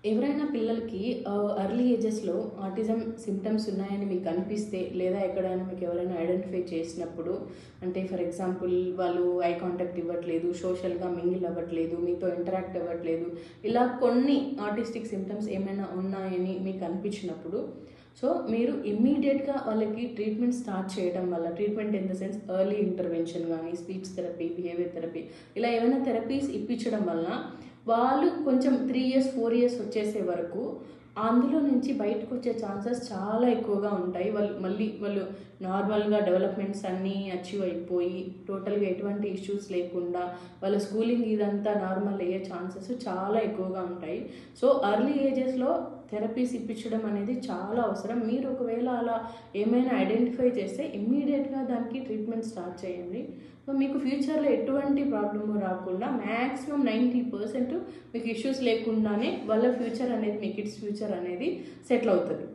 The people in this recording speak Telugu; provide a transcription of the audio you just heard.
ఎవరైనా పిల్లలకి ఎర్లీ ఏజెస్‌లో ఆటిజం సింప్టమ్స్ ఉన్నాయని మీకు అనిపిస్తే, లేదా ఎక్కడైనా మీకు ఎవరైనా ఐడెంటిఫై చేసినప్పుడు, అంటే ఫర్ ఎగ్జాంపుల్ వాళ్ళు ఐ కాంటాక్ట్ ఇవ్వట్లేదు, సోషల్‌గా మింగిల్ అవ్వట్లేదు, మీతో ఇంటరాక్ట్ అవ్వట్లేదు, ఇలా కొన్ని ఆటిస్టిక్ సింప్టమ్స్ ఏమైనా ఉన్నాయని మీకు అనిపించినప్పుడు, సో మీరు ఇమ్మీడియేట్‌గా వాళ్ళకి ట్రీట్మెంట్ స్టార్ట్ చేయడం వల్ల, treatment in the sense early intervention గానీ, స్పీచ్ థెరపీ, బిహేవియర్ థెరపీ, ఇలా ఏమైనా థెరపీస్ ఇప్పించడం వలన వాళ్ళు కొంచెం 3 ఇయర్స్ 4 ఇయర్స్ వచ్చేసే వరకు అందులో నుంచి బయటకు వచ్చే ఛాన్సెస్ చాలా ఎక్కువగా ఉంటాయి. వాళ్ళు నార్మల్గా డెవలప్మెంట్స్ అన్నీ అచీవ్ అయిపోయి టోటల్గా ఎటువంటి ఇష్యూస్ లేకుండా వాళ్ళ స్కూలింగ్ ఇదంతా నార్మల్ అయ్యే ఛాన్సెస్ చాలా ఎక్కువగా ఉంటాయి. సో ఎర్లీ ఏజెస్లో థెరపీస్ ఇప్పించడం అనేది చాలా అవసరం. మీరు ఒకవేళ అలా ఏమైనా ఐడెంటిఫై చేస్తే ఇమ్మీడియట్గా దానికి ట్రీట్మెంట్ స్టార్ట్ చేయండి. సో మీకు ఫ్యూచర్లో ఎటువంటి ప్రాబ్లము రాకుండా మ్యాక్సిమం 90% మీకు ఇష్యూస్ లేకుండానే వాళ్ళ ఫ్యూచర్ అనేది, మీ కిడ్స్ ఫ్యూచర్ అనేది సెటిల్ అవుతుంది.